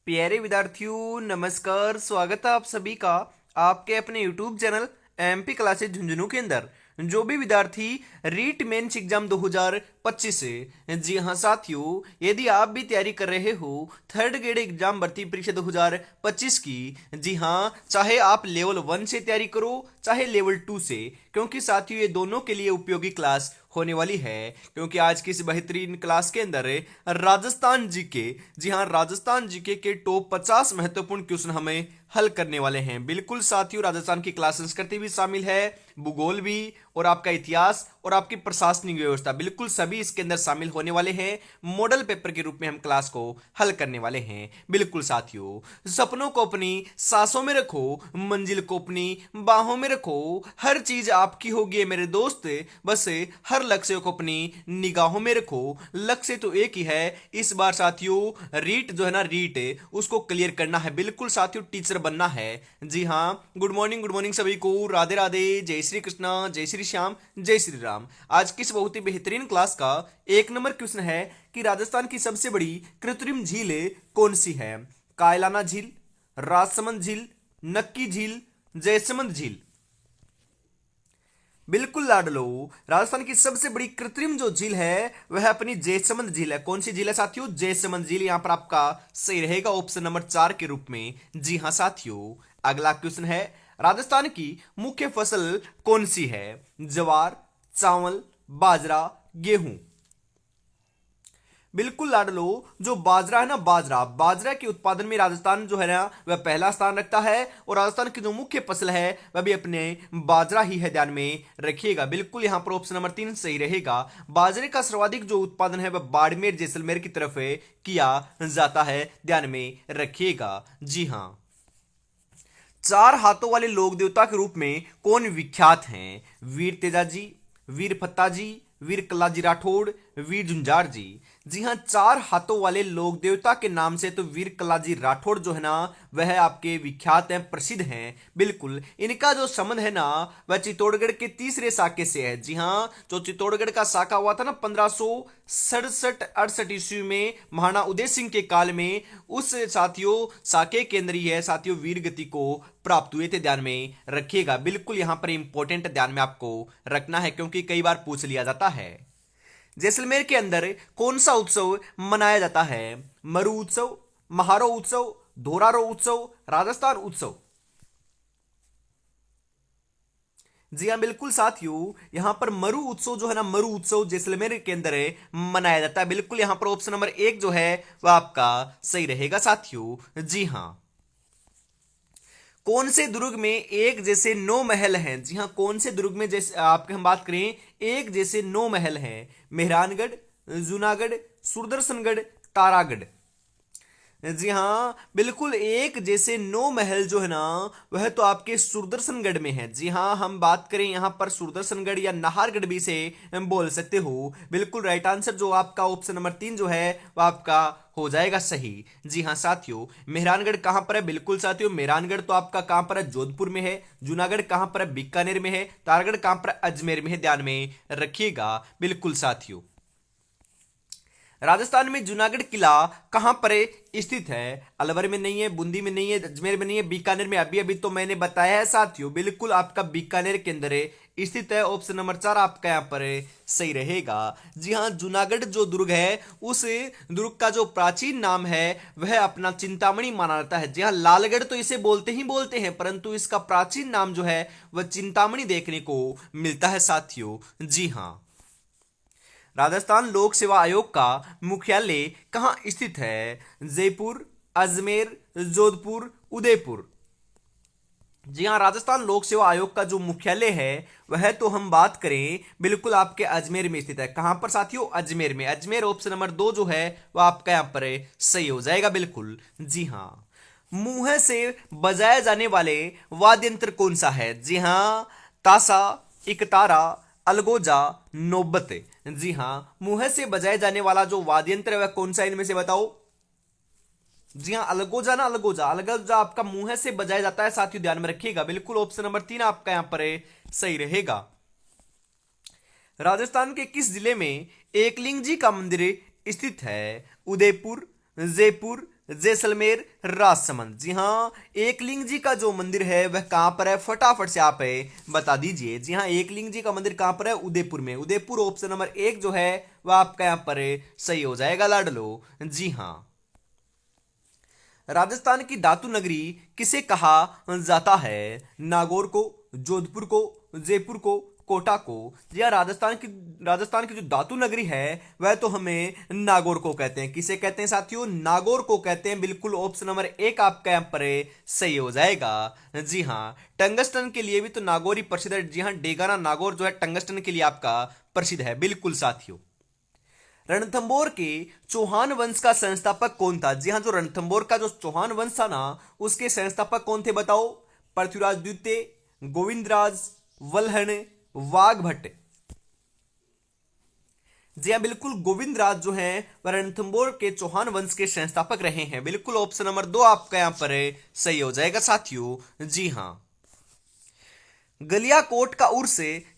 प्यारे विद्यार्थियों नमस्कार। स्वागत है आप सभी का आपके अपने YouTube channel MP classes Jhunjhunu के अंदर। जो भी विद्यार्थी रीट मेंस एग्जाम 2025 से, जी हाँ साथियों, यदि आप भी तैयारी कर रहे हो थर्ड ग्रेड एग्जाम भर्ती परीक्षा 2025 की, जी हाँ, चाहे आप लेवल 1 से तैयारी करो चाहे लेवल 2 से, क्योंकि साथियों ये दोनों के लिए उपयोगी क्लास होने वाली है। क्योंकि आज की इस बेहतरीन क्लास के अंदर राजस्थान जीके, जी हाँ, राजस्थान जीके के टॉप 50 महत्वपूर्ण क्वेश्चन हमें हल करने वाले हैं। बिल्कुल साथियों, राजस्थान की क्लास संस्कृति भी शामिल है, भूगोल भी, और आपका इतिहास और आपकी प्रशासनिक व्यवस्था, बिल्कुल सभी इसके अंदर शामिल होने वाले हैं। मॉडल पेपर के रूप में हम क्लास को हल करने वाले हैं। बिल्कुल साथियों, सपनों को अपनी सांसों में रखो, मंजिल को अपनी बाहों में रखो, हर चीज आपकी होगी मेरे दोस्त, बस हर लक्ष्य को अपनी निगाहों में रखो। लक्ष्य तो एक ही है इस बार साथियों, रीट जो है ना, रीट उसको क्लियर करना है। बिल्कुल साथियों, टीचर बनना है। जी हाँ, गुड मॉर्निंग सभी को, राधे राधे, जय श्री कृष्णा, जय श्री श्याम, जय श्री राम। आज की इस बहुत ही बेहतरीन क्लास का 1 नंबर क्वेश्चन है कि राजस्थान की सबसे बड़ी कृत्रिम झील कौन सी है? कायलाना झील, राजसमंद झील, नक्की झील, जयसमंद झील। बिल्कुल लाडलो, राजस्थान की सबसे बड़ी कृत्रिम जो झील है वह अपनी जयसमंद झील है। कौन सी झील है साथियों? जयसमंद झील। यहां पर आपका सही रहेगा ऑप्शन नंबर 4 के रूप में। जी हां साथियों, अगला क्वेश्चन है, राजस्थान की मुख्य फसल कौन सी है? ज्वार, चावल, बाजरा, गेहूं। बिल्कुल लाडलो, जो बाजरा है ना, बाजरा बाजरा के उत्पादन में राजस्थान जो है ना वह पहला स्थान रखता है, और राजस्थान की जो मुख्य फसल है वह भी अपने बाजरा ही है, ध्यान में रखिएगा। बिल्कुल यहां पर ऑप्शन नंबर 3 सही रहेगा। बाजरे का सर्वाधिक जो उत्पादन है वह बाड़मेर जैसलमेर की तरफ किया जाता है, ध्यान में रखिएगा। जी हाँ, चार हाथों वाले लोक देवता के रूप में कौन विख्यात हैं? वीर तेजाजी, वीर फत्ताजी, वीर कल्लाजी राठौड़, वीर झुंझार जी। जी हाँ, चार हाथों वाले लोक देवता के नाम से तो वीर कल्लाजी राठौड़ जो है ना वह आपके विख्यात हैं, प्रसिद्ध हैं। बिल्कुल, इनका जो संबंध है ना वह चित्तौड़गढ़ के तीसरे साके से है। जी हाँ, जो चित्तौड़गढ़ का साका हुआ था ना 1567-68 ईस्वी में महाराणा उदय सिंह के काल में, उस साथियों साके के अंदर ही है साथियों वीर गति को प्राप्त हुए थे, ध्यान में रखिएगा। बिल्कुल यहां पर इंपॉर्टेंट ध्यान में आपको रखना है, क्योंकि कई बार पूछ लिया जाता है। जैसलमेर के अंदर कौन सा उत्सव मनाया जाता है? मरु उत्सव, महारो उत्सव, धोरारो उत्सव, राजस्थान उत्सव। जी हाँ बिल्कुल साथियों, यहां पर मरु उत्सव जो है ना, मरु उत्सव जैसलमेर के अंदर मनाया जाता है। बिल्कुल यहां पर ऑप्शन नंबर 1 जो है वह आपका सही रहेगा साथियों। जी हाँ, कौन से दुर्ग में एक जैसे 9 महल हैं? जी हाँ, कौन से दुर्ग में, जैसे आपके हम बात करें, एक जैसे 9 महल हैं? मेहरानगढ़, जूनागढ़, सुदर्शनगढ़, तारागढ़। जी हाँ बिल्कुल, एक जैसे 9 महल जो है ना वह तो आपके सुदर्शनगढ़ में है। जी हाँ, हम बात करें यहाँ पर सुदर्शनगढ़ या नाहरगढ़ भी से बोल सकते हो। बिल्कुल राइट आंसर जो आपका ऑप्शन नंबर 3 जो है वह आपका हो जाएगा सही। जी हाँ साथियों, मेहरानगढ़ कहाँ पर है? बिल्कुल साथियों, मेहरानगढ़ तो आपका कहाँ पर है? जोधपुर में है। जूनागढ़ कहाँ पर है? बीकानेर में है। तारगढ़ कहाँ पर है? अजमेर में है, ध्यान में रखिएगा। बिल्कुल साथियों, राजस्थान में जूनागढ़ किला कहां पर स्थित है? अलवर में नहीं है, बूंदी में नहीं है, अजमेर में नहीं है, बीकानेर में। अभी अभी तो मैंने बताया है साथियों, बिल्कुल आपका बीकानेर के अंदर स्थित है। ऑप्शन नंबर 4 आपका यहां पर सही रहेगा। जी हां, जूनागढ़ जो दुर्ग है उस दुर्ग का जो प्राचीन नाम है वह अपना चिंतामणि माना जाता है। जी हां, लालगढ़ तो इसे बोलते ही बोलते हैं, परंतु इसका प्राचीन नाम जो है वह चिंतामणि देखने को मिलता है साथियों। जी हां, राजस्थान लोक सेवा आयोग का मुख्यालय कहाँ स्थित है? जयपुर, अजमेर, जोधपुर, उदयपुर। जी हाँ, राजस्थान लोक सेवा आयोग का जो मुख्यालय है वह तो हम बात करें बिल्कुल आपके अजमेर में स्थित है। कहां पर साथियों? अजमेर में। अजमेर ऑप्शन नंबर 2 जो है वह आपका यहां पर सही हो जाएगा। बिल्कुल जी हाँ, मुंह से बजाए जाने वाले वाद्य यंत्र कौन सा है? जी हाँ, तासा, इकतारा, अलगोजा, नौबत। जी हाँ, मुंह से बजाए जाने वाला जो वाद्य यंत्र है वह कौन सा, इनमें से बताओ। जी हाँ, अलगोजा ना, अलगोजा। अलगोजा आपका मुंह से बजाया जाता है साथियों, ध्यान में रखिएगा। बिल्कुल ऑप्शन नंबर 3 आपका यहां पर सही रहेगा। राजस्थान के किस जिले में एकलिंग जी का मंदिर स्थित है? उदयपुर, जयपुर, जैसलमेर, राजसमंद। जी हाँ, एकलिंग जी का जो मंदिर है वह कहां पर है, फटाफट से आप बता दीजिए। जी हाँ, एकलिंग जी का मंदिर कहां पर है, उदयपुर में। उदयपुर ऑप्शन नंबर एक जो है वह आपका यहां पर सही हो जाएगा लाडलो। जी हाँ। राजस्थान की धातु नगरी किसे कहा जाता है, नागौर को, जोधपुर को, जयपुर को, कोटा को। जी हाँ, राजस्थान की जो धातु नगरी है वह तो हमें नागौर को कहते हैं। किसे कहते हैं साथियों, नागौर को कहते हैं। बिल्कुल ऑप्शन नंबर एक आपका यहाँ पर सही हो जाएगा। जी हाँ, टंगस्टन के लिए भी तो नागौर ही प्रसिद्ध है। जी हाँ, डेगाना नागौर जो है टंगस्टन के लिए आपका प्रसिद्ध है। बिल्कुल साथियों। रणथंबोर के चौहान वंश का संस्थापक कौन था। जी हां, जो रणथंबोर का जो चौहान वंश था ना, उसके संस्थापक कौन थे बताओ। पृथ्वीराज द्वितीय, गोविंदराज, वल्हण, वाघभट्ट। जी हां, बिल्कुल गोविंदराज जो हैं वह रणथंबोर के चौहान वंश के संस्थापक रहे हैं। बिल्कुल ऑप्शन नंबर दो आपका यहां पर सही हो जाएगा साथियों। जी हां। गलियाकोट का उर्स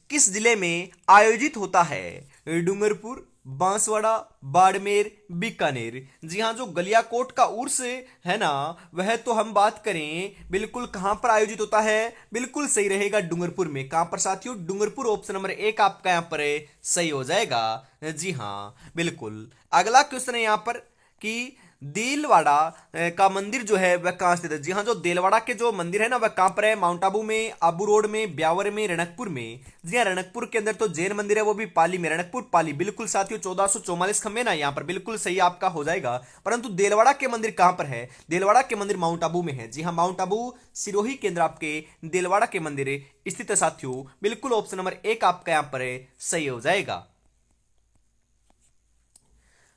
किस जिले में आयोजित होता है, डूंगरपुर, बांसवाड़ा, बाड़मेर, बीकानेर। जी हाँ, जो गलियाकोट का उर्स है ना, वह तो हम बात करें बिल्कुल कहां पर आयोजित होता है, बिल्कुल सही रहेगा डूंगरपुर में। कहां पर साथियों, डूंगरपुर ऑप्शन नंबर एक आपका यहां पर सही हो जाएगा। जी हाँ, बिल्कुल। अगला क्वेश्चन है यहां पर कि देलवाड़ा का मंदिर जो है वह कहां स्थित है। जी हाँ, जो देलवाड़ा के जो मंदिर है ना वह कहां पर है, माउंट आबू में, आबू रोड में, ब्यावर में, रणकपुर में। जी हाँ, रणकपुर के अंदर तो जैन मंदिर है, वो भी पाली में, रणकपुर पाली। बिल्कुल साथियों, 1444 खंबे ना यहाँ पर, बिल्कुल सही आपका हो जाएगा। परंतु देलवाड़ा के मंदिर कहां पर है, देलवाड़ा के मंदिर माउंट आबू में है। जी हाँ, माउंट आबू सिरोही केंद्र आपके देलवाड़ा के मंदिर स्थित है साथियों। बिल्कुल ऑप्शन नंबर एक आपका यहाँ पर सही हो जाएगा।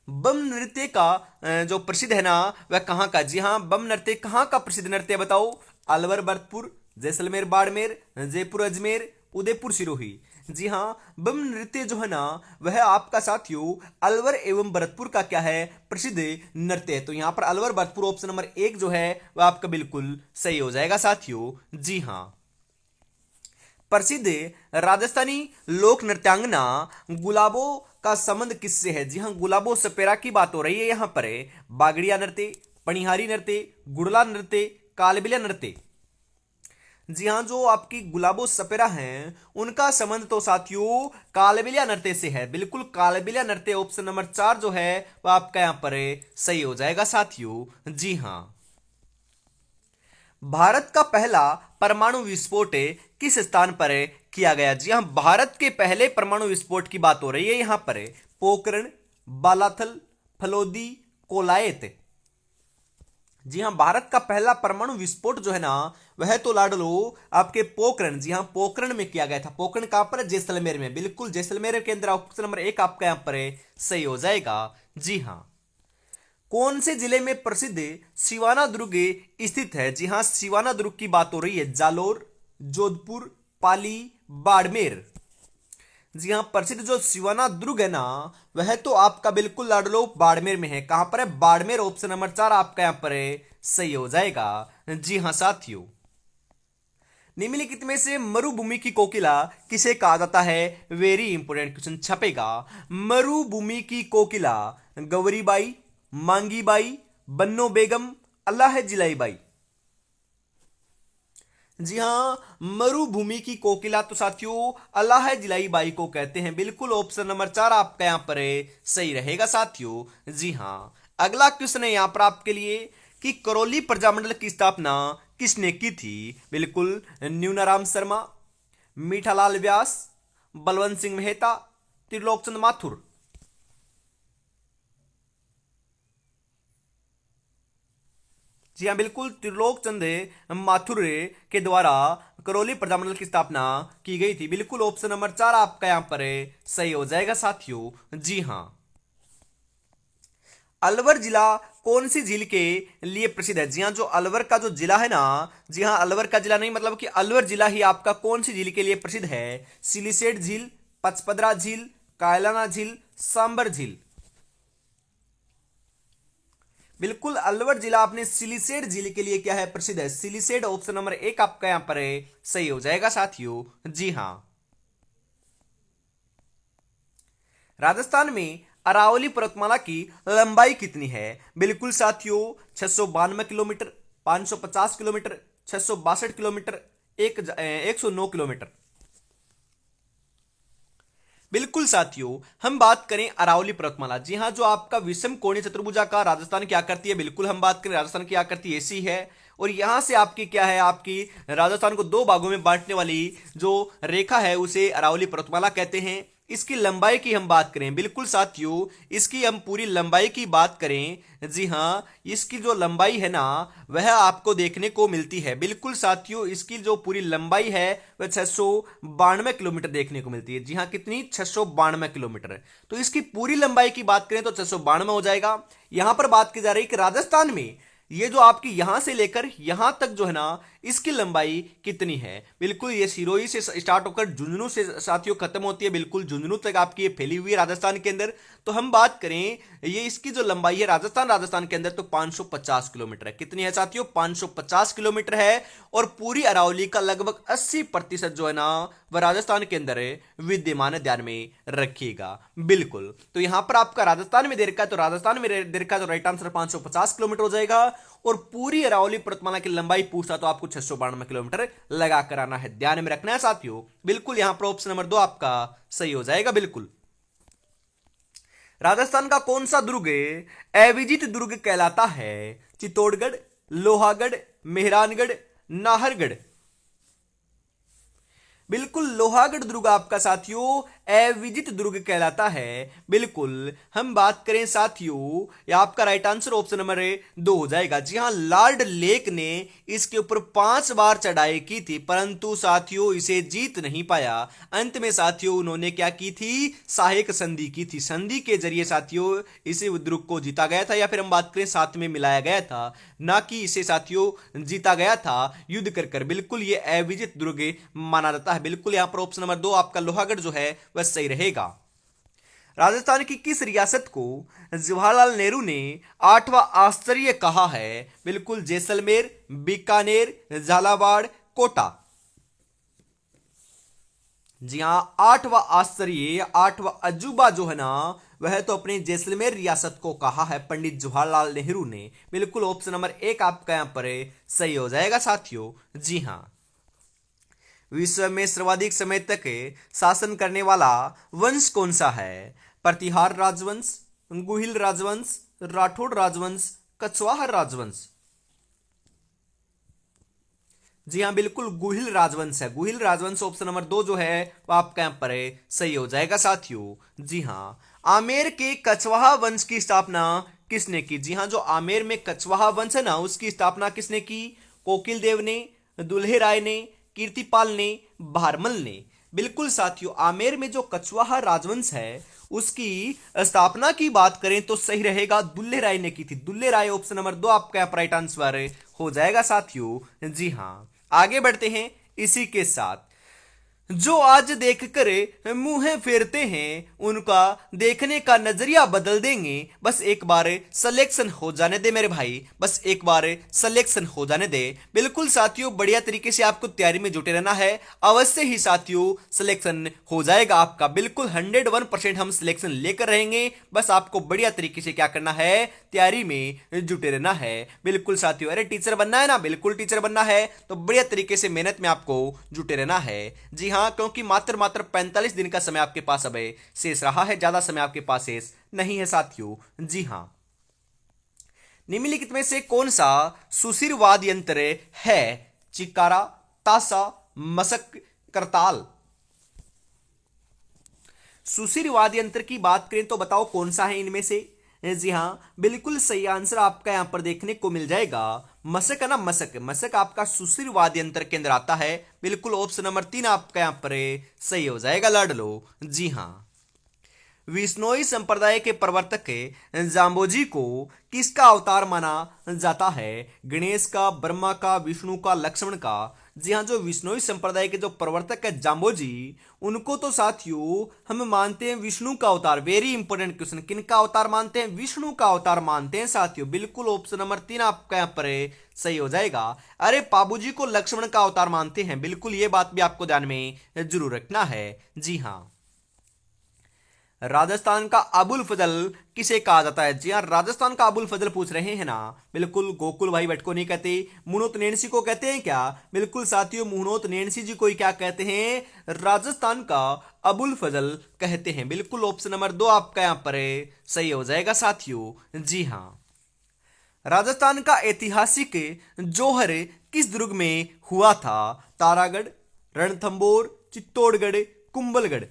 बम नृत्य का जो प्रसिद्ध है ना वह कहाँ का। जी हाँ, बम नृत्य कहाँ का प्रसिद्ध नृत्य है बताओ। अलवर भरतपुर, जैसलमेर बाड़मेर, जयपुर अजमेर, उदयपुर सिरोही। जी हाँ, बम नृत्य जो है ना वह आपका साथियों अलवर एवं भरतपुर का क्या है, प्रसिद्ध नृत्य है। तो यहाँ पर अलवर भरतपुर ऑप्शन नंबर एक जो है वह आपका बिल्कुल सही हो जाएगा साथियों। जी हाँ। प्रसिद्ध राजस्थानी लोक नृत्यांगना गुलाबो का संबंध किससे है। जी हाँ, गुलाबो सपेरा की बात हो रही है यहां पर। बागड़िया नृत्य, पणिहारी नृत्य, गुड़ला नृत्य, कालबिलिया नृत्य। जी हाँ, जो आपकी गुलाबो सपेरा हैं उनका संबंध तो साथियों कालबिलिया नृत्य से है। बिल्कुल कालबिलिया नृत्य ऑप्शन नंबर चार जो है वह आपका यहां पर सही हो जाएगा साथियों। जी हाँ। भारत का पहला परमाणु विस्फोट किस स्थान पर किया गया। जी हां, भारत के पहले परमाणु विस्फोट की बात हो रही है यहां पर। पोखरण, बालाथल, फलोदी, कोलायत। जी हां, भारत का पहला परमाणु विस्फोट जो है ना वह तो लाडलो आपके पोखरण। जी हां, पोखरण में किया गया था। पोखरण कहां पर है, जैसलमेर में। बिल्कुल जैसलमेर के अंदर ऑप्शन नंबर एक आपका यहां पर सही हो जाएगा। जी हां। कौन से जिले में प्रसिद्ध सिवाना दुर्ग स्थित है। जी हां, सिवाना दुर्ग की बात हो रही है। जालोर, जोधपुर, पाली, बाड़मेर। जी हां, प्रसिद्ध जो सिवाना दुर्ग है ना वह तो आपका बिल्कुल लाडलो बाड़मेर में है। कहां पर है, बाड़मेर ऑप्शन नंबर चार आपका यहां पर सही हो जाएगा। जी हां साथियों। निम्नलिखित में से मरुभूमि की कोकिला किसे कहा जाता है, वेरी इंपोर्टेंट क्वेश्चन छपेगा। मरुभूमि की कोकिला, गौरीबाई, मांगीबाई, बन्नो बेगम, अल्लाह जिलाई बाई। जी हाँ, मरुभूमि की कोकिला तो साथियों अल्लाह जिलाई बाई को कहते हैं। बिल्कुल ऑप्शन नंबर चार आपका यहां पर सही रहेगा साथियों। जी हाँ। अगला क्वेश्चन है यहां पर आपके लिए कि करौली प्रजामंडल की स्थापना किसने की थी। बिल्कुल न्यूनाराम शर्मा, मीठालाल व्यास, बलवंत सिंह मेहता, त्रिलोकचंद माथुर। जी हाँ, बिल्कुल त्रिलोक चंद माथुर के द्वारा करौली प्रजामंडल की स्थापना की गई थी। बिल्कुल ऑप्शन नंबर चार आपका यहां पर सही हो जाएगा साथियों। जी हाँ। अलवर जिला कौन सी झील के लिए प्रसिद्ध है। जी हाँ, जो अलवर का जो जिला है ना, जी हाँ अलवर का जिला नहीं मतलब कि अलवर जिला ही आपका कौन सी झील के लिए प्रसिद्ध है, सिलिसेट झील, पचपदरा झील, कायलाना झील, सांबर झील। बिल्कुल अलवर जिला अपने सिलिसेट झील के लिए क्या है, प्रसिद्ध है। सिलिसेट ऑप्शन नंबर एक आपका यहां पर सही हो जाएगा साथियों। जी हां। राजस्थान में अरावली पर्वतमाला की लंबाई कितनी है? बिल्कुल साथियों 692 किलोमीटर, 550 किलोमीटर, 662 किलोमीटर, 109 किलोमीटर। बिल्कुल साथियों, हम बात करें अरावली पर्वतमाला। जी हाँ, जो आपका विषम कोणीय चतुर्भुजाकार राजस्थान क्या करती है, बिल्कुल हम बात करें राजस्थान क्या करती है, ऐसी है। और यहां से आपकी क्या है, आपकी राजस्थान को दो भागों में बांटने वाली जो रेखा है उसे अरावली पर्वतमाला कहते हैं। इसकी लंबाई की हम बात करें, बिल्कुल साथियों, इसकी हम पूरी लंबाई की बात करें, जी हां, इसकी जो लंबाई है ना वह आपको देखने को मिलती है। बिल्कुल साथियों, इसकी जो पूरी लंबाई है वह 692 किलोमीटर देखने को मिलती है। जी हां, कितनी? 692 किलोमीटर। तो इसकी पूरी लंबाई की बात करें तो 692 हो जाएगा। यहां पर बात की जा रही है कि राजस्थान में ये जो आपकी यहां से लेकर यहां तक जो है ना इसकी लंबाई कितनी है। बिल्कुल ये सिरोही से स्टार्ट होकर झुंझुनू से साथियों खत्म होती है, बिल्कुल झुंझुनू तक आपकी ये फैली हुई है राजस्थान के अंदर। तो हम बात करें ये इसकी जो लंबाई है राजस्थान के अंदर तो 550 किलोमीटर है। कितनी है साथियों? 550 किलोमीटर है। और पूरी अरावली का लगभग 80% जो है ना वह राजस्थान के अंदर है, विद्यमान है, ध्यान में रखिएगा। बिल्कुल, तो यहां पर आपका राजस्थान में दे रखा है, तो राजस्थान में दे रखा है तो राइट आंसर 550 किलोमीटर हो जाएगा। और पूरी अरावली पर्वतमाला की लंबाई पूछता तो आपको 692 किलोमीटर लगा कर आना है, ध्यान में रखना है साथियों। बिल्कुल, यहां पर ऑप्शन नंबर 2 आपका सही हो जाएगा। बिल्कुल, राजस्थान का कौन सा दुर्ग अविजित दुर्ग कहलाता है? चित्तौड़गढ़, लोहागढ़, मेहरानगढ़, नाहरगढ़। बिल्कुल, लोहागढ़ दुर्ग आपका साथियों अविजित दुर्ग कहलाता है। बिल्कुल, हम बात करें साथियों, यह आपका राइट आंसर ऑप्शन नंबर 2 हो जाएगा। जी हां, लॉर्ड लेक ने इसके ऊपर 5 बार चढ़ाई की थी, परंतु साथियों इसे जीत नहीं पाया। अंत में साथियों उन्होंने क्या की थी? सहायक संधि की थी। संधि के जरिए साथियों इसे दुर्ग को जीता गया था, या फिर हम बात करें साथ में मिलाया गया था, ना कि इसे साथियों जीता गया था युद्ध कर कर। बिल्कुल, ये अविजित दुर्ग माना जाता है। बिल्कुल, यहां पर ऑप्शन नंबर 2 आपका लोहागढ़ जो है वह सही रहेगा। राजस्थान की किस रियासत को जवाहरलाल नेहरू ने 8वां आश्चर्य कहा है? बिल्कुल, जैसलमेर, बीकानेर, झालावाड़, कोटा। जी हां, 8वां आश्चर्य, 8वां अजूबा जो है ना वह तो अपनी जैसलमेर रियासत को कहा है पंडित जवाहरलाल नेहरू ने। बिल्कुल, ऑप्शन नंबर 1 आपका यहां पर सही हो जाएगा साथियों। जी हां, विश्व में सर्वाधिक समय तक शासन करने वाला वंश कौन सा है? प्रतिहार राजवंश, गुहिल राजवंश, राठौड़ राजवंश, कछवाहा राजवंश। जी हाँ, बिल्कुल गुहिल राजवंश है। गुहिल राजवंश ऑप्शन नंबर 2 जो है वो आपका यहां पर सही हो जाएगा साथियों। जी हाँ, आमेर के कछवाहा वंश की स्थापना किसने की? जी हाँ, जो आमेर में कछवाहा वंश है ना उसकी स्थापना किसने की? कोकिल देव ने, दुल्हे राय ने, कीर्तिपाल ने, भारमल ने। बिल्कुल साथियों, आमेर में जो कछवाहा राजवंश है उसकी स्थापना की बात करें तो सही रहेगा दुल्हे राय ने की थी। दुल्हे राय ऑप्शन नंबर 2 आपका राइट आंसर हो जाएगा साथियों। जी हाँ, आगे बढ़ते हैं इसी के साथ। जो आज देखकर मुंह फेरते हैं उनका देखने का नजरिया बदल देंगे। बस एक बार सिलेक्शन हो जाने दे मेरे भाई, बस एक बार सिलेक्शन हो जाने दे। बिल्कुल साथियों, बढ़िया तरीके से आपको तैयारी में जुटे रहना है, अवश्य ही साथियों सिलेक्शन हो जाएगा आपका। बिल्कुल 101% हम सिलेक्शन लेकर रहेंगे, बस आपको बढ़िया तरीके से क्या करना है? तैयारी में जुटे रहना है। बिल्कुल साथियों, अरे टीचर बनना है ना, बिल्कुल टीचर बनना है तो बढ़िया तरीके से मेहनत में आपको जुटे रहना है। जी हाँ, क्योंकि मात्र 45 दिन का समय आपके पास अब शेष रहा है, ज्यादा समय आपके पास शेष नहीं है साथियों। जी हाँ, निम्नलिखित में से कौन सा सुशिर वाद्य यंत्र है? चिकारा, ताशा, मशक, करताल। सुशिर वाद्य यंत्र की बात करें तो बताओ कौन सा है इनमें से? जी हाँ, बिल्कुल सही आंसर आपका यहां पर देखने को मिल जाएगा मशक है ना, मशक। मशक आपका सुशिर वाद्य यंत्र के अंदर आता है। बिल्कुल, ऑप्शन नंबर 3 आपका यहां पर सही हो जाएगा, लड़ लो। जी हाँ, विश्नोई संप्रदाय के प्रवर्तक जाम्बोजी को किसका अवतार माना जाता है? गणेश का, ब्रह्मा का, विष्णु का, लक्ष्मण का। जी हाँ, जो विश्नोई संप्रदाय के जो प्रवर्तक है जाम्बोजी, उनको तो साथियों हम मानते हैं विष्णु का अवतार। वेरी इंपॉर्टेंट क्वेश्चन, किन का अवतार मानते हैं? विष्णु का अवतार मानते हैं साथियों। बिल्कुल, ऑप्शन नंबर 3 आपका यहाँ पर सही हो जाएगा। अरे बाबूजी को लक्ष्मण का अवतार मानते हैं, बिल्कुल ये बात भी आपको ध्यान में जरूर रखना है। जी हाँ, राजस्थान का अबुल फजल किसे कहा जाता है? जी हाँ, राजस्थान का अबुल फजल पूछ रहे हैं ना। बिल्कुल, गोकुल भाई भट्ट को नहीं कहते। मुनोत नैणसी को कहते हैं क्या? बिल्कुल साथियों, मुनोत नैणसी जी को ही क्या कहते हैं? राजस्थान का अबुल फजल कहते हैं। बिल्कुल, ऑप्शन नंबर 2 आपका यहां पर सही हो जाएगा साथियों। जी हाँ। राजस्थान का ऐतिहासिक जौहर किस दुर्ग में हुआ था? तारागढ़, रणथंबोर, चित्तौड़गढ़, कुंभलगढ़।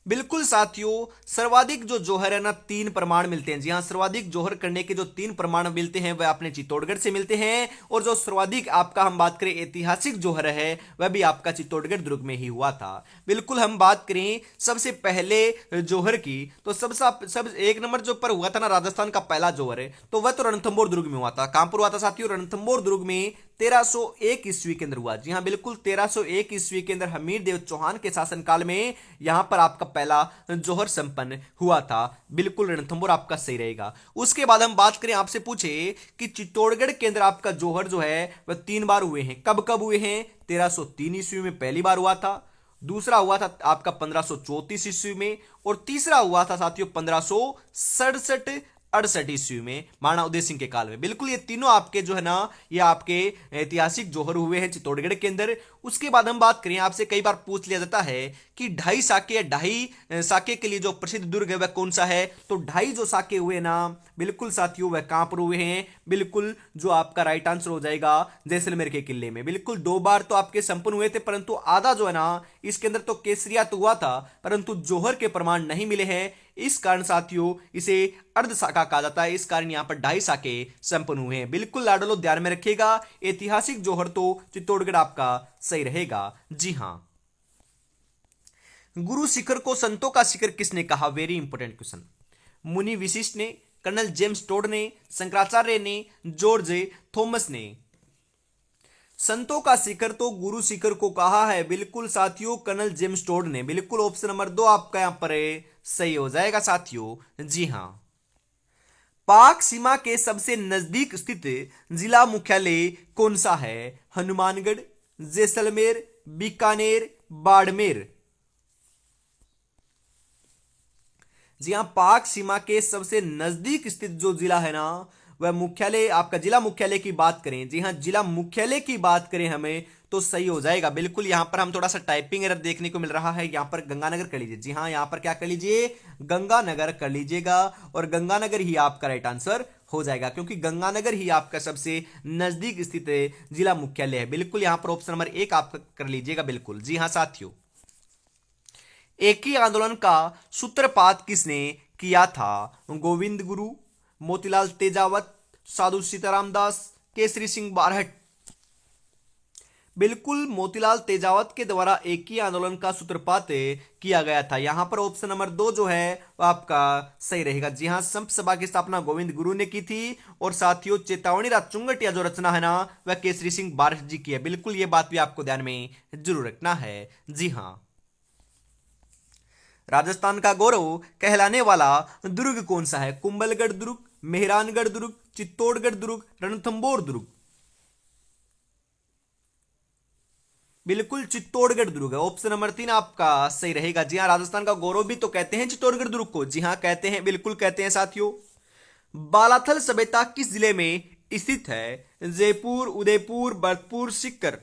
बिल्कुल साथियों, सर्वाधिक जो जौहर है ना, 3 प्रमाण मिलते हैं। जी हाँ, सर्वाधिक जौहर करने के जो 3 प्रमाण मिलते हैं वह अपने चित्तौड़गढ़ से मिलते हैं। और जो सर्वाधिक आपका हम बात करें ऐतिहासिक जौहर है वह भी आपका चित्तौड़गढ़ दुर्ग में ही हुआ था। बिल्कुल, हम बात करें सबसे पहले जौहर की, तो सब 1 नंबर जो पर हुआ था ना राजस्थान का पहला जौहर है, तो वह तो रणथंबोर दुर्ग में हुआ था। कहां पर हुआ था साथियों? रणथंबोर दुर्ग में 1301 ईस्वी के अंदर हुआ। जी हाँ, बिल्कुल 1301 ईस्वी के अंदर हमीर देव चौहान के शासनकाल में यहां पर आपका पहला जौहर संपन्न हुआ था। बिल्कुल, रणथंबोर आपका सही रहेगा। उसके बाद हम बात करें, आपसे पूछे कि चित्तौड़गढ़ के अंदर आपका जौहर जो है वह 3 बार हुए हैं। कब कब हुए हैं? 1303 ईस्वी में पहली बार हुआ था, दूसरा हुआ था आपका 1534 ईस्वी में, और तीसरा हुआ था साथियों 1567-68 ईस्वी में महाराणा उदय सिंह के काल में। बिल्कुल, ये तीनों आपके जो है ना, ये आपके ऐतिहासिक जौहर हुए हैं चित्तौड़गढ़ के अंदर। उसके बाद हम बात करें, आपसे कई बार पूछ लिया जाता है कि ढाई साके या ढाई साके के लिए जो प्रसिद्ध दुर्ग है वह कौन सा है? तो ढाई जो साके हुए ना, बिल्कुल साथियों, वह कहां पर हुए हैं? बिल्कुल, जो आपका राइट आंसर हो जाएगा जैसलमेर के किले में। बिल्कुल, 2 बार तो आपके संपन्न हुए थे, परंतु आधा जो है ना इसके अंदर तो केसरिया तो हुआ था, परंतु जौहर के प्रमाण नहीं मिले हैं। इस कारण साथियों इसे अर्ध शाखा कहा जाता है। इस कारण यहां पर ढाई साके संपन्न हुए हैं। बिल्कुल लाडलो, ध्यान में रखिएगा, ऐतिहासिक जौहर तो चित्तौड़गढ़ आपका सही रहेगा। जी हां। गुरु शिखर को संतों का शिखर किसने कहा? Very important question. मुनि विशिष्ट ने, कर्नल जेम्स टोड ने, शंकराचार्य ने, जॉर्ज थॉमस ने। संतों का शिखर तो गुरु शिखर को कहा है बिल्कुल साथियों कर्नल जेम्स टोड ने। बिल्कुल, ऑप्शन नंबर 2 आपका यहां पर सही हो जाएगा साथियों। जी हां। पाक सीमा के सबसे नजदीक स्थित जिला मुख्यालय कौन सा है? हनुमानगढ़, जैसलमेर, बीकानेर, बाड़मेर। जी हाँ, पाक सीमा के सबसे नजदीक स्थित जो जिला है ना, वह मुख्यालय आपका जिला मुख्यालय की बात करें, जी हाँ जिला मुख्यालय की बात करें हमें, तो सही हो जाएगा। बिल्कुल, यहां पर हम थोड़ा सा टाइपिंग एरर देखने को मिल रहा है। यहां पर गंगानगर कर लीजिए। जी हाँ, यहां पर क्या कर लीजिए? गंगानगर कर लीजिएगा, और गंगानगर ही आपका राइट आंसर हो जाएगा, क्योंकि गंगानगर ही आपका सबसे नजदीक स्थित जिला मुख्यालय है। बिल्कुल, यहां पर ऑप्शन नंबर 1 आप कर लीजिएगा। बिल्कुल, जी हाँ साथियों। एक ही आंदोलन का सूत्रपात किसने किया था? गोविंद गुरु, मोतीलाल तेजावत, साधु सीताराम दास, केसरी सिंह बारहट। बिल्कुल, मोतीलाल तेजावत के द्वारा एक ही आंदोलन का सूत्रपात किया गया था। यहां पर ऑप्शन नंबर 2 जो है वो आपका सही रहेगा। जी हां, संत सभा की स्थापना गोविंद गुरु ने की थी, और साथियों चेतावनी राज चुंगटिया जो रचना है ना, वह केसरी सिंह बारहट जी की है। बिल्कुल, ये बात भी आपको ध्यान में जरूर रखना है। जी हां। राजस्थान का गौरव कहलाने वाला दुर्ग कौन सा है? कुंभलगढ़ दुर्ग, मेहरानगढ़ दुर्ग, चित्तौड़गढ़ दुर्ग, रणथंबोर दुर्ग। बिल्कुल, चित्तौड़गढ़ दुर्ग है। ऑप्शन नंबर 3 आपका सही रहेगा। जी हाँ, राजस्थान का गौरव भी तो कहते हैं चित्तौड़गढ़ दुर्ग को। जी हाँ, कहते हैं, बिल्कुल कहते हैं साथियों। बालाथल सभ्यता किस जिले में स्थित है? जयपुर, उदयपुर, भरतपुर, सीकर।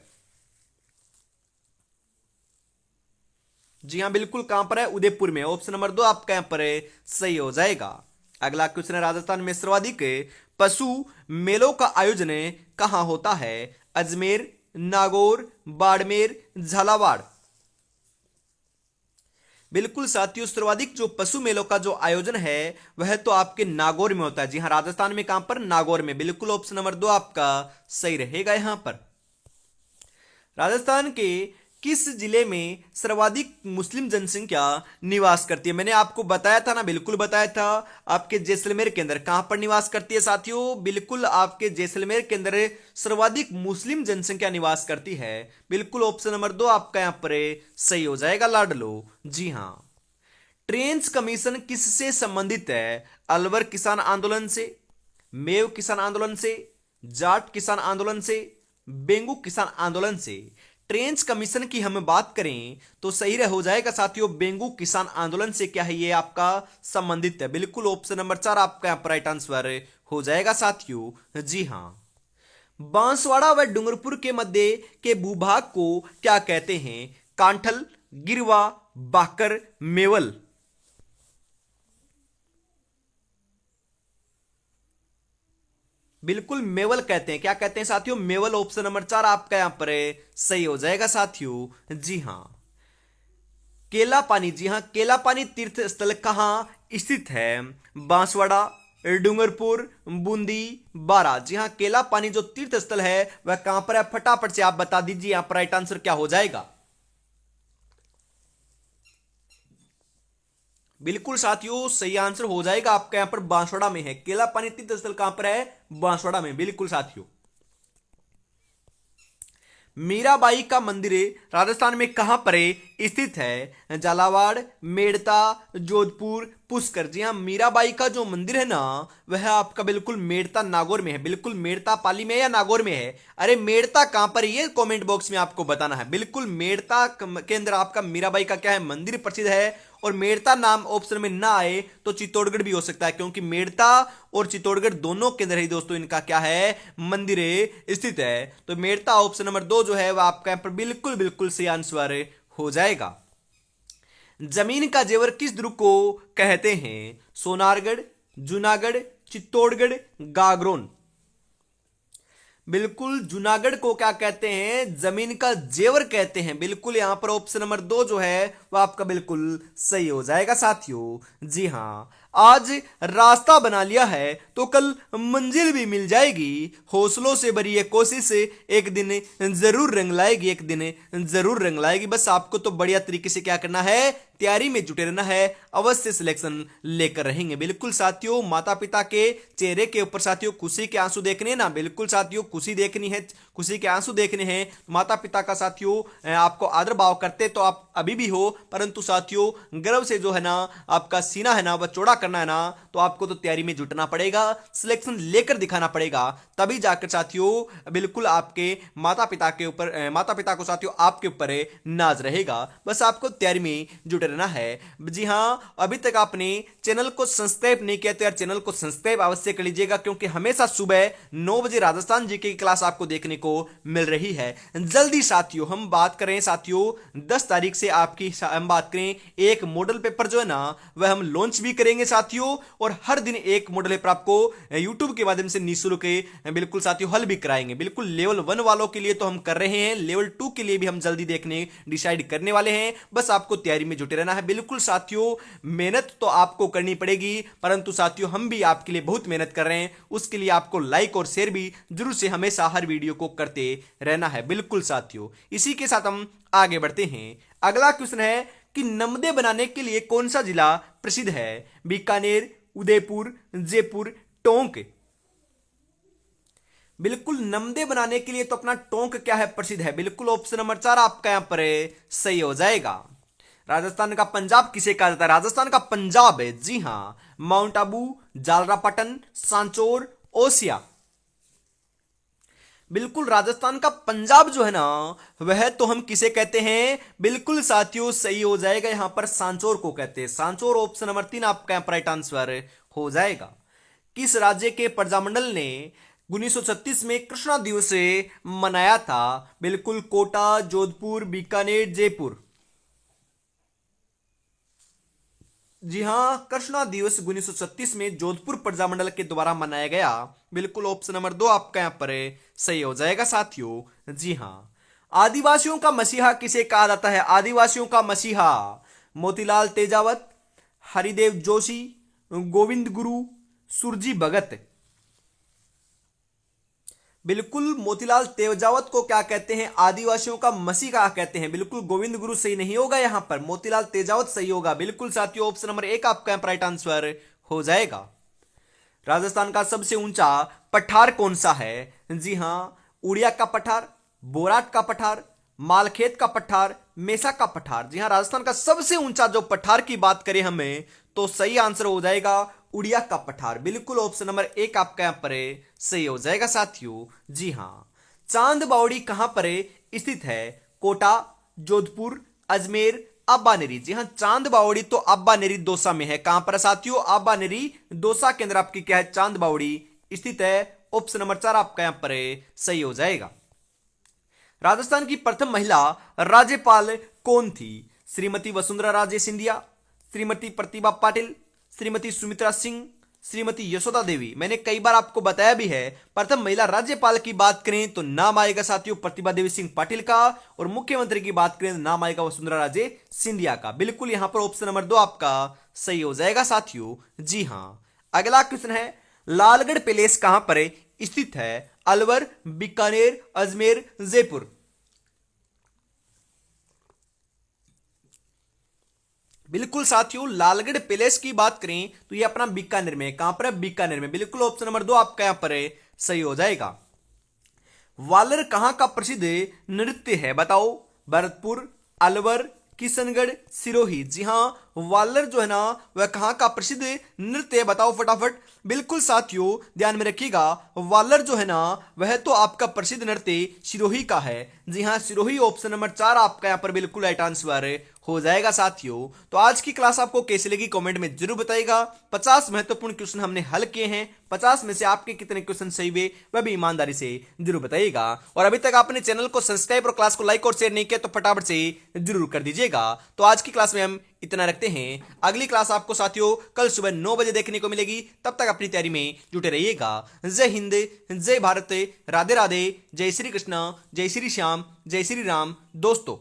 जी हाँ, बिल्कुल, कहां पर है? उदयपुर में। ऑप्शन नंबर 2 आपका यहां पर है सही हो जाएगा। अगला क्वेश्चन है, राजस्थान में सर्वाधिक पशु मेलों का आयोजन कहां होता है? अजमेर, नागौर, बाड़मेर, झालावाड़। बिल्कुल साथियों, सर्वाधिक जो पशु मेलों का जो आयोजन है वह तो आपके नागौर में होता है। जी हाँ, राजस्थान में कहां पर? नागौर में। बिल्कुल, ऑप्शन नंबर 2 आपका सही रहेगा यहां पर। राजस्थान के किस जिले में सर्वाधिक मुस्लिम जनसंख्या निवास करती है? मैंने आपको बताया था ना, बिल्कुल बताया था, आपके जैसलमेर के अंदर। कहां पर निवास करती है साथियों? बिल्कुल, आपके जैसलमेर के अंदर सर्वाधिक मुस्लिम जनसंख्या निवास करती है। बिल्कुल, ऑप्शन नंबर 2 आपका यहां पर सही हो जाएगा लाडलो। जी हां। ट्रेंच कमीशन किससे संबंधित है? अलवर किसान आंदोलन से, मेव किसान आंदोलन से, जाट किसान आंदोलन से, बेंगू किसान आंदोलन से। ट्रेंच कमीशन की हम बात करें तो सही हो जाएगा साथियों, बेंगू किसान आंदोलन से क्या है ये आपका संबंधित है। बिल्कुल ऑप्शन नंबर 4 आपका यहाँ पर राइट आंसर हो जाएगा साथियों। जी हाँ। बांसवाड़ा व डूंगरपुर के मध्य के भूभाग को क्या कहते हैं? कांठल, गिरवा, बाकर, मेवल। बिल्कुल मेवल कहते हैं। क्या कहते हैं साथियों? मेवल। ऑप्शन नंबर 4 आपका यहां पर सही हो जाएगा साथियों। जी हां। केला पानी, जी हां, केला पानी तीर्थ स्थल कहां स्थित है? बांसवाड़ा, डूंगरपुर, बूंदी, बारा। जी हां, केला पानी जो तीर्थ स्थल है वह कहां पर है? फटाफट से आप बता दीजिए यहां पर राइट आंसर क्या हो जाएगा। बिल्कुल साथियों सही आंसर हो जाएगा आपका यहां पर बांसवाड़ा में है। केला पानी तीर्थ स्थल कहां पर है? बांसवाड़ा में। बिल्कुल साथियों। मीराबाई का मंदिर राजस्थान में कहां पर स्थित है? झालावाड़, मेड़ता, जोधपुर, पुष्कर। जी हां, मीराबाई का जो मंदिर है ना वह आपका बिल्कुल मेड़ता नागौर में है। बिल्कुल मेड़ता पाली में या नागौर में है? अरे मेड़ता कहां पर है ये कमेंट बॉक्स में आपको बताना है। बिल्कुल मेड़ता के अंदर आपका मीराबाई का क्या है? मंदिर प्रसिद्ध है। और मेड़ता नाम ऑप्शन में ना आए तो चित्तौड़गढ़ भी हो सकता है, क्योंकि मेड़ता और चित्तौड़गढ़ दोनों के अंदर ही दोस्तों इनका क्या है? मंदिर स्थित है। तो मेड़ता ऑप्शन नंबर 2 जो है वह आपका यहां पर बिल्कुल बिल्कुल सही आंसर हो जाएगा। जमीन का जेवर किस दुर्ग को कहते हैं? सोनारगढ़, जूनागढ़, चित्तौड़गढ़, गागरोन। बिल्कुल जूनागढ़ को क्या कहते हैं? जमीन का जेवर कहते हैं। बिल्कुल यहां पर ऑप्शन नंबर 2 जो है वह आपका बिल्कुल सही हो जाएगा साथियों। जी हां। आज रास्ता बना लिया है तो कल मंजिल भी मिल जाएगी। हौसलों से भरी ये कोशिश एक दिन जरूर रंग लाएगी, एक दिन जरूर रंग लाएगी। बस आपको तो बढ़िया तरीके से क्या करना है? तैयारी में जुटे रहना है। अवश्य सिलेक्शन लेकर रहेंगे। बिल्कुल साथियों, माता पिता के चेहरे के ऊपर साथियों खुशी के आंसू देखने हैं ना। बिल्कुल साथियों, खुशी देखनी है, खुशी के आंसू देखने हैं। माता पिता का साथियों आपको आदर भाव करते तो आप अभी भी हो, परंतु साथियों गर्व से जो है ना आपका सीना है ना वह चौड़ा करना है ना, तो आपको तो तैयारी में जुटना पड़ेगा, सिलेक्शन लेकर दिखाना पड़ेगा। तभी जाकर साथियों बिल्कुल आपके माता पिता के ऊपर, माता पिता को साथियों आपके ऊपर नाज रहेगा। बस आपको तैयारी में जुटे रहना है। जी हाँ, अभी तक आपने चैनल को सब्सक्राइब नहीं किया तो यार चैनल को सब्सक्राइब अवश्य कर लीजिएगा, क्योंकि हमेशा सुबह 9 बजे राजस्थान जीके की क्लास आपको देखने को मिल रही है। जल्दी साथियों हम बात करें साथियों 10 तारीख से आपकी हम बात करें एक मॉडल पेपर जो है ना वह हम लॉन्च भी करेंगे साथियों, और हर दिन एक मॉडल पेपर आपको यूट्यूब के माध्यम से निःशुल्क बिल्कुल साथियों हल भी कराएंगे। बिल्कुल लेवल 1 वालों के लिए तो हम कर रहे हैं, लेवल 2 के लिए भी हम जल्दी देखने डिसाइड करने वाले हैं। बस आपको तैयारी में जुटे रहना है। बिल्कुल साथियों मेहनत तो आपको करनी पड़ेगी, परंतु साथियों हम भी आपके लिए बहुत मेहनत कर रहे हैं, उसके लिए आपको लाइक और शेयर भी जरूर से हमेशा हर वीडियो को करते रहना है। बिल्कुल साथियों इसी के साथ हम आगे बढ़ते हैं। अगला क्वेश्चन है कि नमदे बनाने के लिए कौन सा जिला प्रसिद्ध है? बीकानेर, उदयपुर, जयपुर, टोंक। बिल्कुल नमदे बनाने के लिए तो अपना टोंक क्या है? प्रसिद्ध है। बिल्कुल ऑप्शन नंबर 4 आपका यहां पर सही हो जाएगा। राजस्थान का पंजाब किसे कहा जाता है? राजस्थान का पंजाब है, जी हां, माउंट आबू, जालरापाटन, सांचौर, ओसिया। बिल्कुल राजस्थान का पंजाब जो है ना वह तो हम किसे कहते हैं? बिल्कुल साथियों सही हो जाएगा, यहां पर सांचौर को कहते हैं। सांचौर ऑप्शन नंबर 3 आपका यहां पर राइट आंसर हो जाएगा। किस राज्य के प्रजामंडल ने 1936 में कृष्णा दिवस मनाया था? बिल्कुल कोटा, जोधपुर, बीकानेर, जयपुर। जी हां, कृष्णा दिवस 1936 में जोधपुर प्रजामंडल के द्वारा मनाया गया। बिल्कुल ऑप्शन नंबर 2 आपका यहां पर सही हो जाएगा साथियों। जी हां। आदिवासियों का मसीहा किसे कहा जाता है? आदिवासियों का मसीहा मोतीलाल तेजावत, हरिदेव जोशी, गोविंद गुरु, सुरजी भगत। बिल्कुल मोतीलाल तेजावत को क्या कहते हैं? आदिवासियों का मसीहा कहते हैं। बिल्कुल गोविंद गुरु सही नहीं होगा, यहां पर मोतीलाल तेजावत सही होगा। बिल्कुल साथियों ऑप्शन नंबर 1 आपका राइट आंसर हो जाएगा। राजस्थान का सबसे ऊंचा पठार कौन सा है? जी हां, उड़िया का पठार, बोराट का पठार, मालखेत का पठार, मेसा का पठार। जी हां, राजस्थान का सबसे ऊंचा जो पठार की बात करें हमें तो सही आंसर हो जाएगा उड़िया का पठार। बिल्कुल ऑप्शन नंबर 1 आपका यहां पर सही हो जाएगा साथियों। जी हां। चांद बावड़ी कहां पर स्थित है? कोटा, जोधपुर, अजमेर, अब्बानेरी। जी हाँ, चांद बावड़ी तो अब्बानेरी दौसा में है। कहां पर है साथियों? अब्बानेरी दौसा के अंदर आपकी क्या है? चांद बावड़ी स्थित है। ऑप्शन नंबर 4 आपका यहां पर सही हो जाएगा। राजस्थान की प्रथम महिला राज्यपाल कौन थी? श्रीमती वसुंधरा राजे सिंधिया, श्रीमती प्रतिभा पाटिल, श्रीमती सुमित्रा सिंह, श्रीमती यशोदा देवी। मैंने कई बार आपको बताया भी है, प्रथम महिला राज्यपाल की बात करें तो नाम आएगा साथियों प्रतिभा देवी सिंह पाटिल का, और मुख्यमंत्री की बात करें तो नाम आएगा वसुंधरा राजे सिंधिया का। बिल्कुल यहां पर ऑप्शन नंबर 2 आपका सही हो जाएगा साथियों। जी हां। अगला क्वेश्चन है, लालगढ़ पैलेस कहां पर स्थित है? अलवर, बीकानेर, अजमेर, जयपुर। बिल्कुल साथियों, लालगढ़ पैलेस की बात करें तो ये अपना बीकानेर में है। कहां पर है? बीकानेर में। बिल्कुल ऑप्शन नंबर 2 आपका यहां पर सही हो जाएगा। वालर कहां का प्रसिद्ध नृत्य है? बताओ। भरतपुर, अलवर, किशनगढ़, सिरोही। जी हां, वालर जो है ना वह कहां का प्रसिद्ध नृत्य है? बताओ फटाफट। बिल्कुल साथियों, ध्यान में रखिएगा, वालर जो है ना वह तो आपका प्रसिद्ध नृत्य सिरोही का है। जी हां, सिरोही ऑप्शन नंबर 4 आपका यहां पर बिल्कुल राइट आंसर हो जाएगा साथियों। तो आज की क्लास आपको कैसी लगी कमेंट में जरूर बताइएगा। 50 महत्वपूर्ण क्वेश्चन हमने हल किए हैं। 50 में से आपके कितने क्वेश्चन सही हुए वह भी ईमानदारी से जरूर बताइएगा। और अभी तक आपने चैनल को सब्सक्राइब और क्लास को लाइक और शेयर नहीं किया तो फटाफट से जरूर कर दीजिएगा। तो आज की क्लास में हम इतना रखते हैं। अगली क्लास आपको साथियों कल सुबह 9 बजे देखने को मिलेगी। तब तक अपनी तैयारी में जुटे रहिएगा। जय हिंद, जय भारत, राधे राधे, जय श्री कृष्ण, जय श्री श्याम, जय श्री राम दोस्तों।